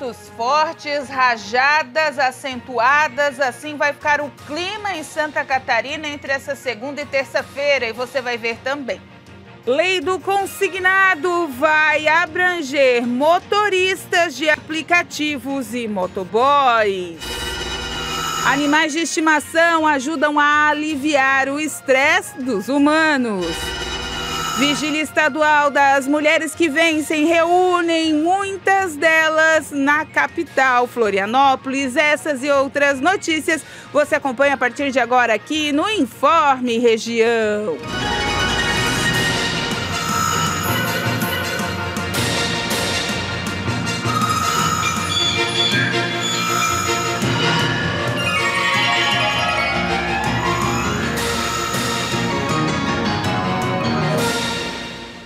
ventos fortes, rajadas acentuadas, assim vai ficar o clima em Santa Catarina entre essa segunda e terça-feira, e você vai ver também. Lei do consignado vai abranger motoristas de aplicativos e motoboys. Animais de estimação ajudam a aliviar o estresse dos humanos. Vigília Estadual das Mulheres que Vencem reúnem muitas delas na capital, Florianópolis. Essas e outras notícias você acompanha a partir de agora aqui no Informe Região.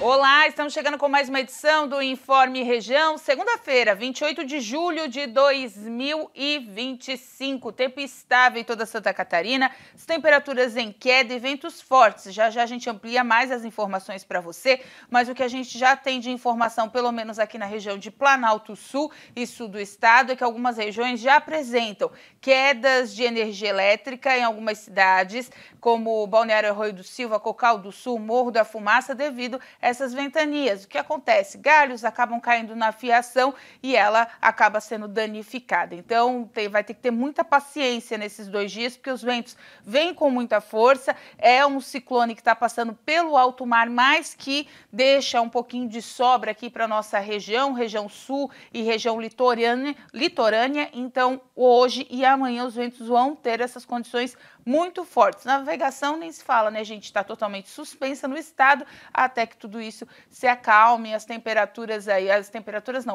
Olá, estamos chegando com mais uma edição do Informe Região, segunda-feira, 28 de julho de 2025. Tempo estável em toda Santa Catarina, as temperaturas em queda e ventos fortes. Já já a gente amplia mais as informações para você, mas o que a gente já tem de informação, pelo menos aqui na região de Planalto Sul e sul do estado, é que algumas regiões já apresentam quedas de energia elétrica em algumas cidades, como Balneário Arroio do Silva, Cocal do Sul, Morro da Fumaça, devido a essas ventanias. O que acontece? Galhos acabam caindo na fiação e ela acaba sendo danificada. Então, vai ter que ter muita paciência nesses 2 dias, porque os ventos vêm com muita força. É um ciclone que está passando pelo alto mar, mas que deixa um pouquinho de sobra aqui para a nossa região, região sul e região litorânea. Então, hoje e amanhã os ventos vão ter essas condições muito fortes. Navegação nem se fala, né, gente? Está totalmente suspensa no estado até que tudo isso se acalme,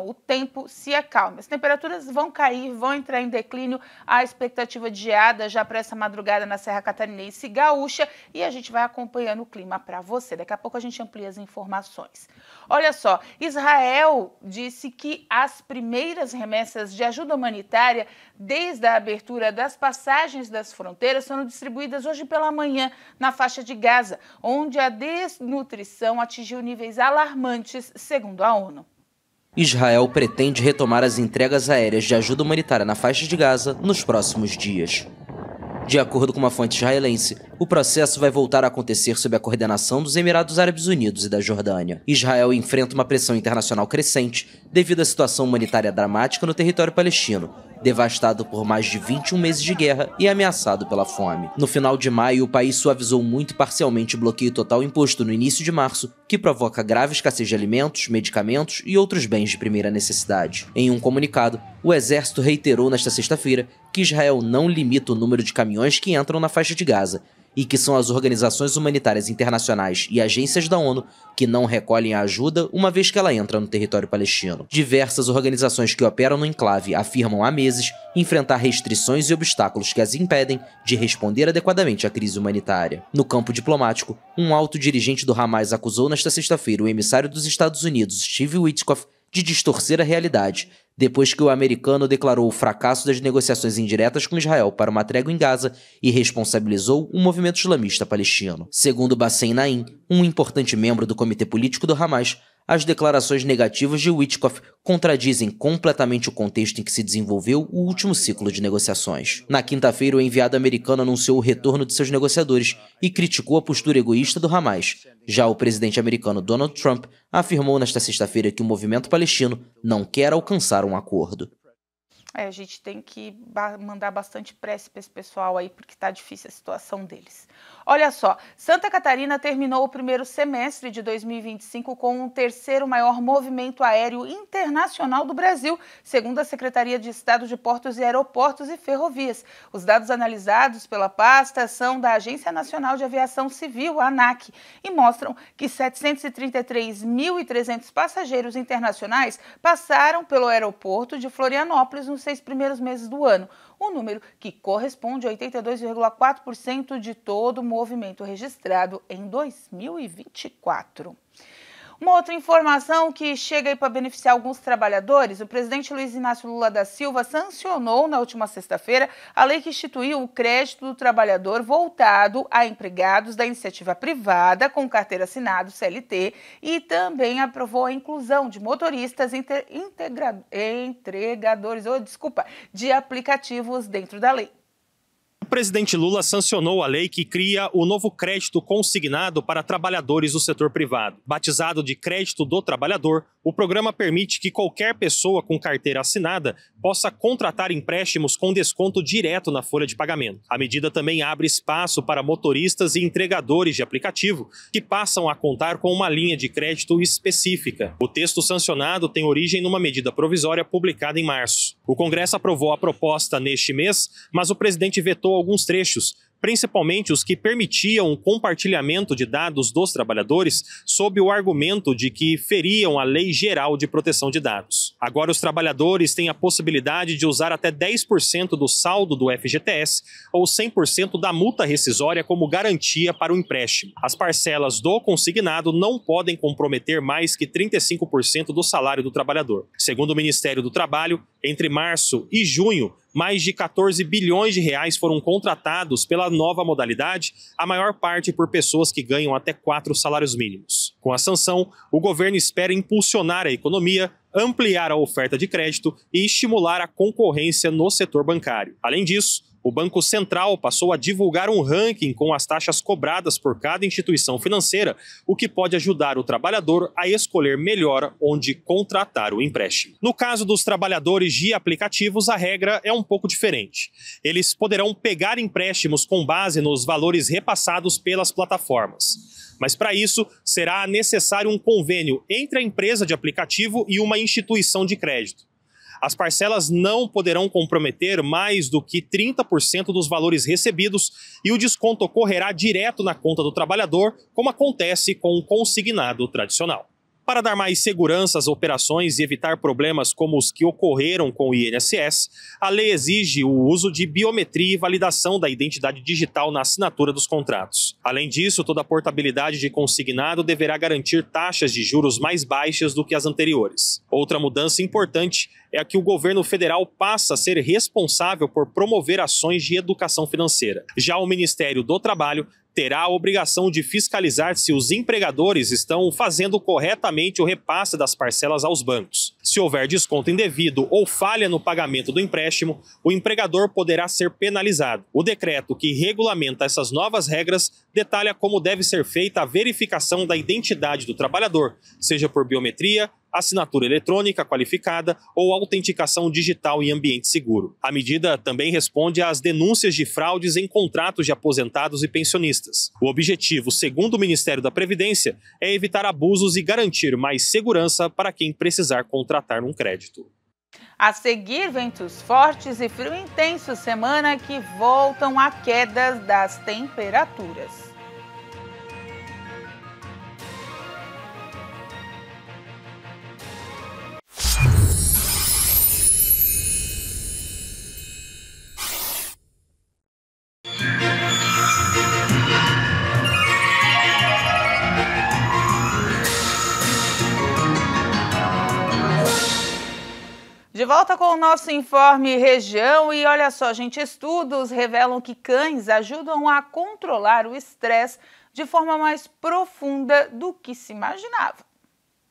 o tempo se acalme. As temperaturas vão cair, vão entrar em declínio, a expectativa de geada já para essa madrugada na Serra Catarinense e Gaúcha, e a gente vai acompanhando o clima para você. Daqui a pouco a gente amplia as informações. Olha só, Israel disse que as primeiras remessas de ajuda humanitária desde a abertura das passagens das fronteiras foram distribuídas hoje pela manhã na faixa de Gaza, onde a desnutrição atingiu níveis alarmantes, segundo a ONU. Israel pretende retomar as entregas aéreas de ajuda humanitária na faixa de Gaza nos próximos dias. De acordo com uma fonte israelense, o processo vai voltar a acontecer sob a coordenação dos Emirados Árabes Unidos e da Jordânia. Israel enfrenta uma pressão internacional crescente devido à situação humanitária dramática no território palestino, devastado por mais de 21 meses de guerra e ameaçado pela fome. No final de maio, o país suavizou muito parcialmente o bloqueio total imposto no início de março, que provoca grave escassez de alimentos, medicamentos e outros bens de primeira necessidade. Em um comunicado, o exército reiterou nesta sexta-feira que Israel não limita o número de caminhões que entram na faixa de Gaza, e que são as organizações humanitárias internacionais e agências da ONU que não recolhem a ajuda uma vez que ela entra no território palestino. Diversas organizações que operam no enclave afirmam há meses enfrentar restrições e obstáculos que as impedem de responder adequadamente à crise humanitária. No campo diplomático, um alto dirigente do Hamas acusou nesta sexta-feira o emissário dos Estados Unidos, Steve Witkoff, de distorcer a realidade, depois que o americano declarou o fracasso das negociações indiretas com Israel para uma trégua em Gaza e responsabilizou o movimento islamista palestino. Segundo Bassem Naim, um importante membro do comitê político do Hamas, as declarações negativas de Witkoff contradizem completamente o contexto em que se desenvolveu o último ciclo de negociações. Na quinta-feira, o enviado americano anunciou o retorno de seus negociadores e criticou a postura egoísta do Hamas. Já o presidente americano Donald Trump afirmou nesta sexta-feira que o movimento palestino não quer alcançar um acordo. A gente tem que mandar bastante prece para esse pessoal aí, porque está difícil a situação deles. Olha só, Santa Catarina terminou o primeiro semestre de 2025 com o terceiro maior movimento aéreo internacional do Brasil, segundo a Secretaria de Estado de Portos e Aeroportos e Ferrovias. Os dados analisados pela pasta são da Agência Nacional de Aviação Civil, a ANAC, e mostram que 733.300 passageiros internacionais passaram pelo aeroporto de Florianópolis nos 6 primeiros meses do ano, um número que corresponde a 82,4% de todo o movimento registrado em 2024. Uma outra informação que chega aí para beneficiar alguns trabalhadores: o presidente Luiz Inácio Lula da Silva sancionou na última sexta-feira a lei que instituiu o crédito do trabalhador voltado a empregados da iniciativa privada com carteira assinada CLT e também aprovou a inclusão de motoristas entregadores de aplicativos dentro da lei. O presidente Lula sancionou a lei que cria o novo crédito consignado para trabalhadores do setor privado. Batizado de Crédito do Trabalhador, o programa permite que qualquer pessoa com carteira assinada possa contratar empréstimos com desconto direto na folha de pagamento. A medida também abre espaço para motoristas e entregadores de aplicativo que passam a contar com uma linha de crédito específica. O texto sancionado tem origem numa medida provisória publicada em março. O Congresso aprovou a proposta neste mês, mas o presidente vetou alguns trechos, principalmente os que permitiam o compartilhamento de dados dos trabalhadores sob o argumento de que feriam a Lei Geral de Proteção de Dados. Agora os trabalhadores têm a possibilidade de usar até 10% do saldo do FGTS ou 100% da multa rescisória como garantia para o empréstimo. As parcelas do consignado não podem comprometer mais que 35% do salário do trabalhador. Segundo o Ministério do Trabalho, entre março e junho, mais de 14 bilhões de reais foram contratados pela nova modalidade, a maior parte por pessoas que ganham até 4 salários mínimos. Com a sanção, o governo espera impulsionar a economia, ampliar a oferta de crédito e estimular a concorrência no setor bancário. Além disso, o Banco Central passou a divulgar um ranking com as taxas cobradas por cada instituição financeira, o que pode ajudar o trabalhador a escolher melhor onde contratar o empréstimo. No caso dos trabalhadores de aplicativos, a regra é um pouco diferente. Eles poderão pegar empréstimos com base nos valores repassados pelas plataformas. Mas para isso, será necessário um convênio entre a empresa de aplicativo e uma instituição de crédito. As parcelas não poderão comprometer mais do que 30% dos valores recebidos e o desconto ocorrerá direto na conta do trabalhador, como acontece com o consignado tradicional. Para dar mais segurança às operações e evitar problemas como os que ocorreram com o INSS, a lei exige o uso de biometria e validação da identidade digital na assinatura dos contratos. Além disso, toda a portabilidade de consignado deverá garantir taxas de juros mais baixas do que as anteriores. Outra mudança importante é que o governo federal passa a ser responsável por promover ações de educação financeira. Já o Ministério do Trabalho terá a obrigação de fiscalizar se os empregadores estão fazendo corretamente o repasse das parcelas aos bancos. Se houver desconto indevido ou falha no pagamento do empréstimo, o empregador poderá ser penalizado. O decreto que regulamenta essas novas regras detalha como deve ser feita a verificação da identidade do trabalhador, seja por biometria, assinatura eletrônica qualificada ou autenticação digital em ambiente seguro. A medida também responde às denúncias de fraudes em contratos de aposentados e pensionistas. O objetivo, segundo o Ministério da Previdência, é evitar abusos e garantir mais segurança para quem precisar contratar um crédito. A seguir, ventos fortes e frio intenso, semana que voltam a quedas das temperaturas. De volta com o nosso Informe Região e olha só, gente, estudos revelam que cães ajudam a controlar o estresse de forma mais profunda do que se imaginava.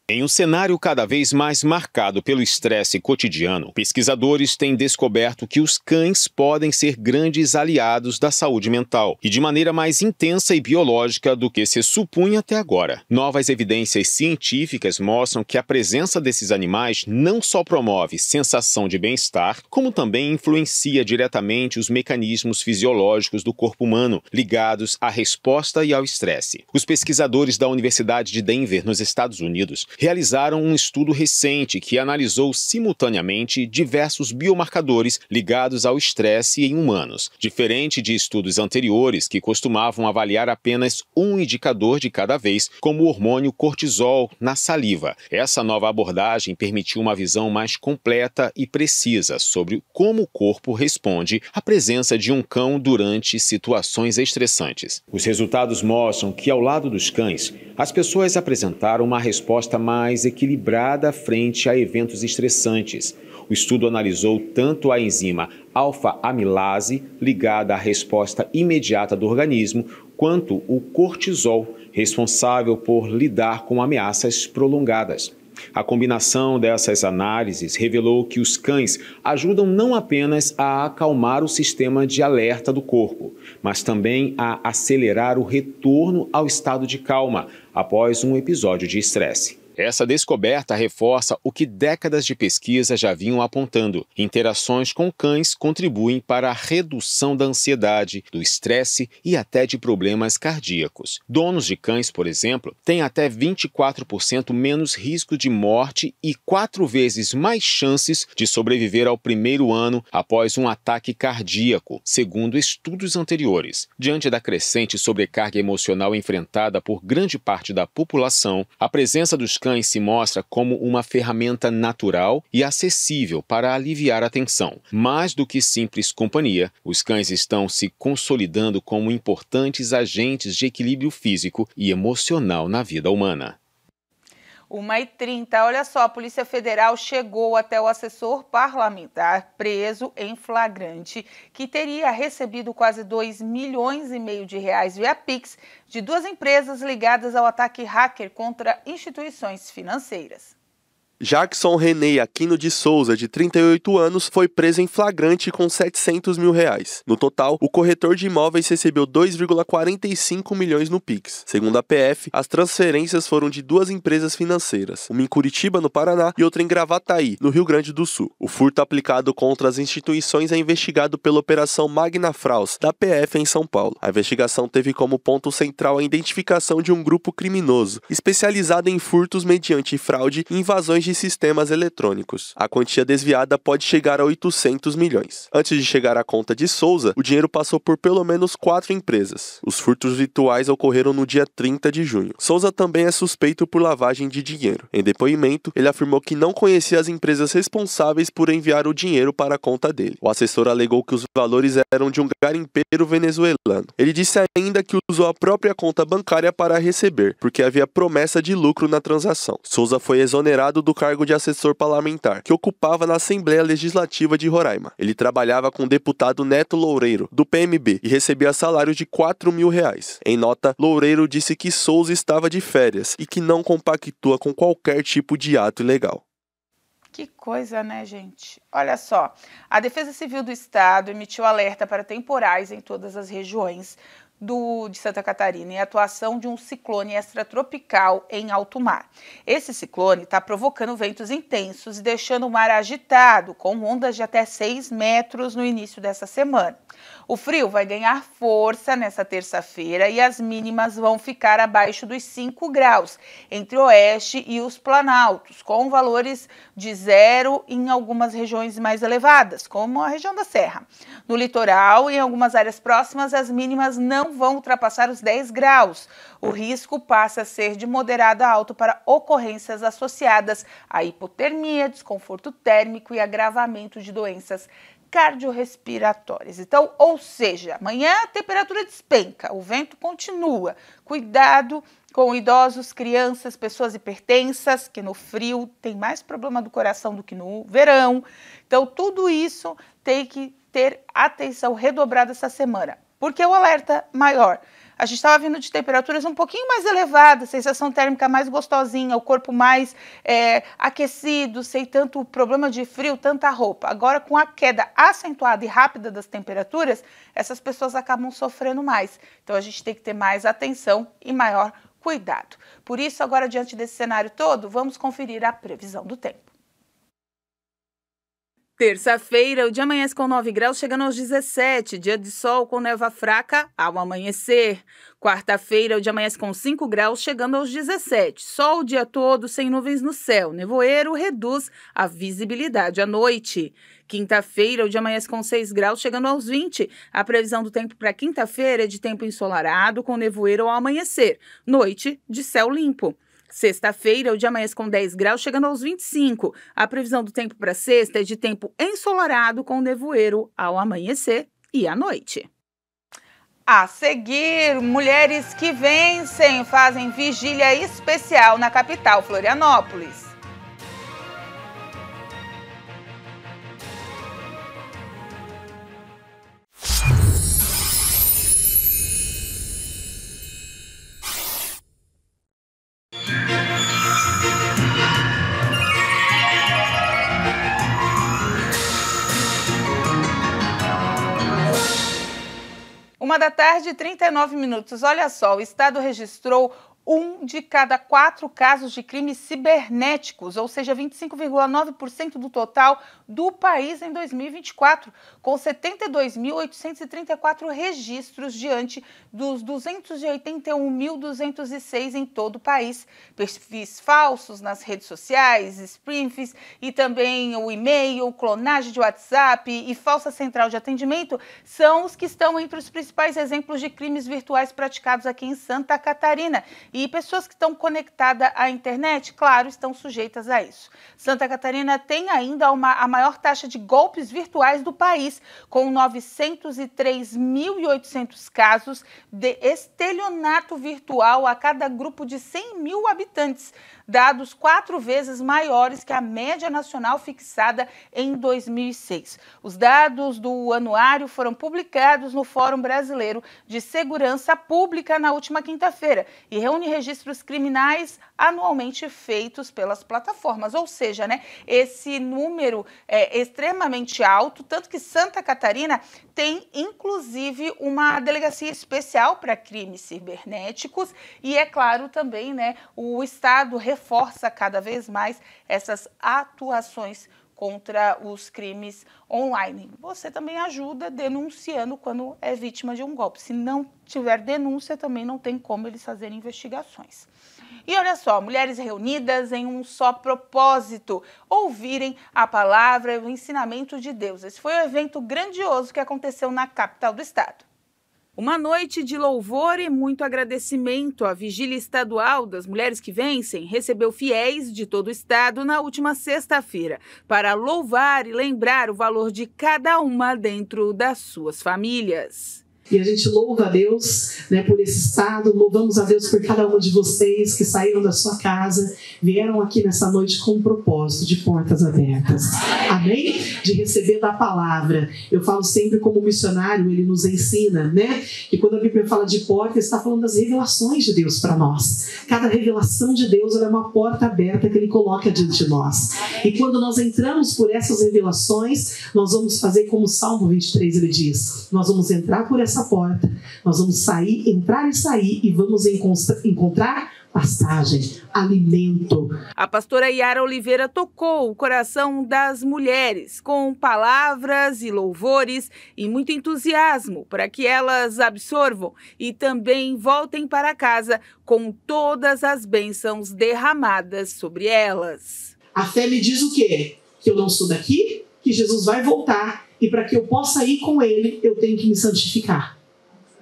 Em um cenário cada vez mais marcado pelo estresse cotidiano, pesquisadores têm descoberto que os cães podem ser grandes aliados da saúde mental e de maneira mais intensa e biológica do que se supunha até agora. Novas evidências científicas mostram que a presença desses animais não só promove sensação de bem-estar, como também influencia diretamente os mecanismos fisiológicos do corpo humano ligados à resposta e ao estresse. Os pesquisadores da Universidade de Denver, nos Estados Unidos, realizaram um estudo recente que analisou simultaneamente diversos biomarcadores ligados ao estresse em humanos, diferente de estudos anteriores que costumavam avaliar apenas um indicador de cada vez, como o hormônio cortisol na saliva. Essa nova abordagem permitiu uma visão mais completa e precisa sobre como o corpo responde à presença de um cão durante situações estressantes. Os resultados mostram que, ao lado dos cães, as pessoas apresentaram uma resposta mais equilibrada frente a eventos estressantes. O estudo analisou tanto a enzima alfa-amilase, ligada à resposta imediata do organismo, quanto o cortisol, responsável por lidar com ameaças prolongadas. A combinação dessas análises revelou que os cães ajudam não apenas a acalmar o sistema de alerta do corpo, mas também a acelerar o retorno ao estado de calma após um episódio de estresse. Essa descoberta reforça o que décadas de pesquisa já vinham apontando. Interações com cães contribuem para a redução da ansiedade, do estresse e até de problemas cardíacos. Donos de cães, por exemplo, têm até 24% menos risco de morte e 4 vezes mais chances de sobreviver ao primeiro ano após um ataque cardíaco, segundo estudos anteriores. Diante da crescente sobrecarga emocional enfrentada por grande parte da população, a presença dos cães se mostra como uma ferramenta natural e acessível para aliviar a tensão. Mais do que simples companhia, os cães estão se consolidando como importantes agentes de equilíbrio físico e emocional na vida humana. 1h30, olha só, a Polícia Federal chegou até o assessor parlamentar preso em flagrante, que teria recebido quase 2,5 milhões de reais via Pix de 2 empresas ligadas ao ataque hacker contra instituições financeiras. Jackson René Aquino de Souza, de 38 anos, foi preso em flagrante com R$700 mil. No total, o corretor de imóveis recebeu 2,45 milhões no Pix. Segundo a PF, as transferências foram de 2 empresas financeiras, uma em Curitiba, no Paraná, e outra em Gravataí, no Rio Grande do Sul. O furto aplicado contra as instituições é investigado pela Operação Magna Fraus, da PF em São Paulo. A investigação teve como ponto central a identificação de um grupo criminoso, especializado em furtos mediante fraude e invasões de sistemas eletrônicos. A quantia desviada pode chegar a 800 milhões. Antes de chegar à conta de Souza, o dinheiro passou por pelo menos 4 empresas. Os furtos virtuais ocorreram no dia 30 de junho. Souza também é suspeito por lavagem de dinheiro. Em depoimento, ele afirmou que não conhecia as empresas responsáveis por enviar o dinheiro para a conta dele. O assessor alegou que os valores eram de um garimpeiro venezuelano. Ele disse ainda que usou a própria conta bancária para receber, porque havia promessa de lucro na transação. Souza foi exonerado do cargo de assessor parlamentar, que ocupava na Assembleia Legislativa de Roraima. Ele trabalhava com o deputado Neto Loureiro, do PMB, e recebia salário de R$4 mil. Em nota, Loureiro disse que Souza estava de férias e que não compactua com qualquer tipo de ato ilegal. Que coisa, né, gente? Olha só, a Defesa Civil do Estado emitiu alerta para temporais em todas as regiões de Santa Catarina em atuação de um ciclone extratropical em alto mar. Esse ciclone está provocando ventos intensos e deixando o mar agitado, com ondas de até 6 metros no início dessa semana. O frio vai ganhar força nessa terça-feira e as mínimas vão ficar abaixo dos 5 graus, entre o oeste e os planaltos, com valores de 0 em algumas regiões mais elevadas, como a região da Serra. No litoral e em algumas áreas próximas, as mínimas não vão ultrapassar os 10 graus. O risco passa a ser de moderado a alto para ocorrências associadas à hipotermia, desconforto térmico e agravamento de doenças cardiorrespiratórias. Então, ou seja, amanhã a temperatura despenca, o vento continua. Cuidado com idosos, crianças, pessoas hipertensas, que no frio tem mais problema do coração do que no verão. Então, tudo isso tem que ter atenção redobrada essa semana. Porque o alerta maior, a gente estava vindo de temperaturas um pouquinho mais elevadas, sensação térmica mais gostosinha, o corpo mais aquecido, sem tanto problema de frio, tanta roupa. Agora, com a queda acentuada e rápida das temperaturas, essas pessoas acabam sofrendo mais. Então, a gente tem que ter mais atenção e maior cuidado. Por isso, agora, diante desse cenário todo, vamos conferir a previsão do tempo. Terça-feira, o dia amanhece com 9 graus, chegando aos 17. Dia de sol com névoa fraca ao amanhecer. Quarta-feira, o dia amanhece com 5 graus, chegando aos 17. Sol o dia todo, sem nuvens no céu. Nevoeiro reduz a visibilidade à noite. Quinta-feira, o dia amanhece com 6 graus, chegando aos 20. A previsão do tempo para quinta-feira é de tempo ensolarado, com nevoeiro ao amanhecer. Noite de céu limpo. Sexta-feira, o dia amanhece com 10 graus, chegando aos 25. A previsão do tempo para sexta é de tempo ensolarado, com nevoeiro ao amanhecer e à noite. A seguir, mulheres que vencem fazem vigília especial na capital, Florianópolis. Uma da tarde, 39 minutos. Olha só, o estado registrou 1 de cada 4 casos de crimes cibernéticos, ou seja, 25,9% do total do país em 2024, com 72.834 registros diante dos 281.206 em todo o país. Perfis falsos nas redes sociais, spoofings e também o e-mail, clonagem de WhatsApp e falsa central de atendimento são os que estão entre os principais exemplos de crimes virtuais praticados aqui em Santa Catarina. E pessoas que estão conectadas à internet, claro, estão sujeitas a isso. Santa Catarina tem ainda a maior taxa de golpes virtuais do país, com 903.800 casos de estelionato virtual a cada grupo de 100 mil habitantes, dados 4 vezes maiores que a média nacional fixada em 2006. Os dados do anuário foram publicados no Fórum Brasileiro de Segurança Pública na última quinta-feira e reúne registros criminais anualmente feitos pelas plataformas, ou seja, esse número é extremamente alto, tanto que Santa Catarina tem inclusive uma delegacia especial para crimes cibernéticos e, é claro, também o Estado reforça cada vez mais essas atuações contra os crimes online. Você também ajuda denunciando quando é vítima de um golpe. Se não tiver denúncia, também não tem como eles fazerem investigações. E olha só, mulheres reunidas em um só propósito, ouvirem a palavra e o ensinamento de Deus. Esse foi um evento grandioso que aconteceu na capital do estado. Uma noite de louvor e muito agradecimento. A Vigília Estadual das Mulheres que Vencem recebeu fiéis de todo o estado na última sexta-feira para louvar e lembrar o valor de cada uma dentro das suas famílias. E a gente louva a Deus por esse estado, louvamos a Deus por cada uma de vocês que saíram da sua casa, vieram aqui nessa noite com um propósito de portas abertas. Amém? De receber da palavra. Eu falo sempre como missionário, ele nos ensina, que quando a Bíblia fala de porta, está falando das revelações de Deus para nós. Cada revelação de Deus é uma porta aberta que ele coloca diante de nós. E quando nós entramos por essas revelações, nós vamos fazer como o Salmo 23 ele diz, nós vamos entrar por essa porta, nós vamos sair, entrar e sair e vamos encontrar pastagem, alimento. A pastora Yara Oliveira tocou o coração das mulheres com palavras e louvores e muito entusiasmo para que elas absorvam e também voltem para casa com todas as bênçãos derramadas sobre elas. A fé me diz o quê? Que eu não sou daqui, que Jesus vai voltar e para que eu possa ir com ele, eu tenho que me santificar,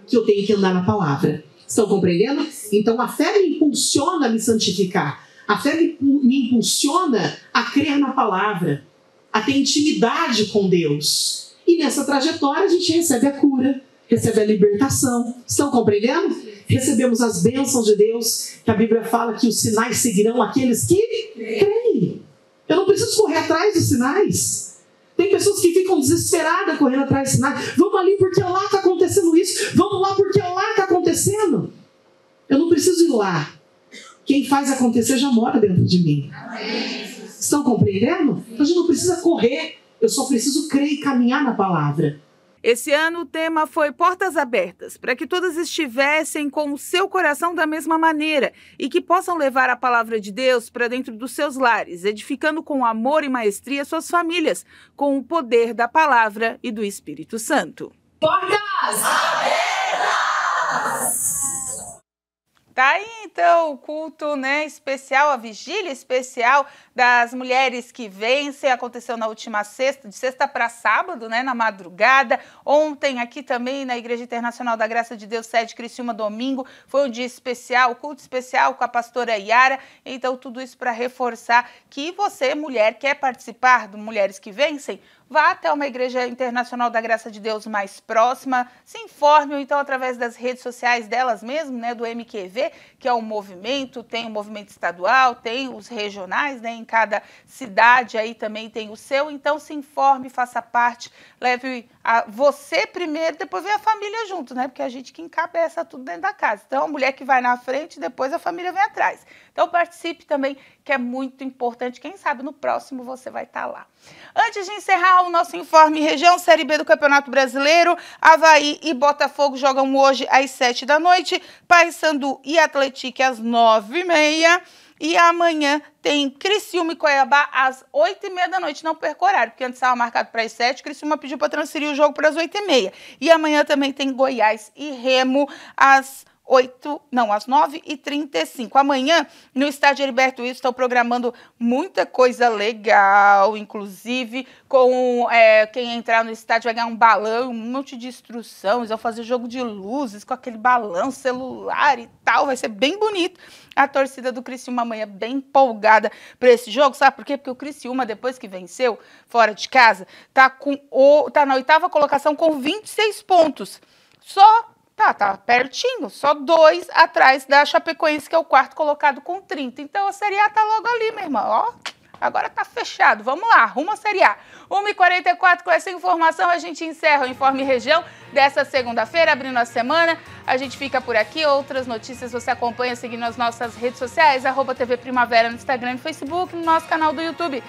que eu tenho que andar na palavra. Estão compreendendo? Então a fé me impulsiona a me santificar. A fé me impulsiona a crer na palavra, a ter intimidade com Deus. E nessa trajetória a gente recebe a cura, recebe a libertação. Estão compreendendo? Recebemos as bênçãos de Deus, que a Bíblia fala que os sinais seguirão aqueles que creem. Eu não preciso correr atrás dos sinais. Tem pessoas que ficam desesperadas correndo atrás de sinais. Vamos ali porque lá está acontecendo isso. Vamos lá porque lá está acontecendo. Eu não preciso ir lá. Quem faz acontecer já mora dentro de mim. Estão compreendendo? Então a gente não precisa correr. Eu só preciso crer e caminhar na palavra. Esse ano o tema foi Portas Abertas, para que todas estivessem com o seu coração da mesma maneira e que possam levar a palavra de Deus para dentro dos seus lares, edificando com amor e maestria suas famílias, com o poder da palavra e do Espírito Santo. Portas abertas! Tá aí, então, o culto, né, especial, a vigília especial das mulheres que vencem. Aconteceu na última sexta, de sexta para sábado, né, na madrugada. Ontem, aqui também, na Igreja Internacional da Graça de Deus, sede Criciúma, domingo, foi um dia especial, culto especial com a pastora Yara. Então, tudo isso para reforçar que você, mulher, quer participar do Mulheres que Vencem? Vá até uma Igreja Internacional da Graça de Deus mais próxima, se informe, ou então através das redes sociais delas mesmo, né, do MQV, que é um movimento, tem o movimento estadual, tem os regionais, né, em cada cidade aí também tem o seu, então se informe, faça parte, leve você primeiro, depois vem a família junto, né, porque a gente que encabeça tudo dentro da casa. Então a mulher que vai na frente, depois a família vem atrás. Então participe também, que é muito importante, quem sabe no próximo você vai estar lá. Antes de encerrar o nosso Informe Região, Série B do Campeonato Brasileiro, Avaí e Botafogo jogam hoje às 7 da noite, Paysandu e Atlético às 9h30, e amanhã tem Criciúma e Cuiabá às 8h30 da noite. Não perca o horário, porque antes estava marcado para as 7, Criciúma pediu para transferir o jogo para as 8h30. E amanhã também tem Goiás e Remo às 9h35. Amanhã, no estádio Heriberto Wilson, estão programando muita coisa legal, inclusive com quem entrar no estádio vai ganhar um balão, um monte de instrução, eles vão fazer jogo de luzes com aquele balão, celular e tal, vai ser bem bonito. A torcida do Criciúma amanhã bem empolgada para esse jogo, sabe por quê? Porque o Criciúma, depois que venceu fora de casa, tá na 8ª colocação com 26 pontos. Tá pertinho, só 2 atrás da Chapecoense, que é o 4º colocado com 30. Então a Série A tá logo ali, minha irmã, ó. Agora tá fechado, vamos lá, rumo à Série A. 1h44, com essa informação a gente encerra o Informe Região dessa segunda-feira, abrindo a semana. A gente fica por aqui, outras notícias você acompanha seguindo as nossas redes sociais, @TV Primavera no Instagram e no Facebook, no nosso canal do YouTube,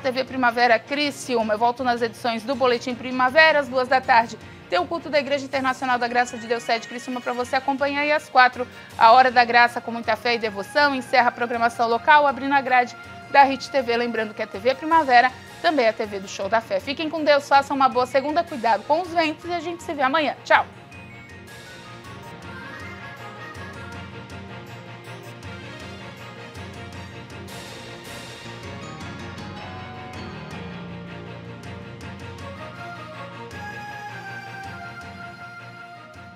/TV Primavera Criciúma. Eu volto nas edições do Boletim Primavera, às 2 da tarde. Tem o culto da Igreja Internacional da Graça de Deus, sede Criciúma, para você acompanhar. E às 4, a Hora da Graça, com muita fé e devoção, encerra a programação local, abrindo a grade da Hit TV. Lembrando que a TV Primavera também é a TV do Show da Fé. Fiquem com Deus, façam uma boa segunda, cuidado com os ventos e a gente se vê amanhã. Tchau!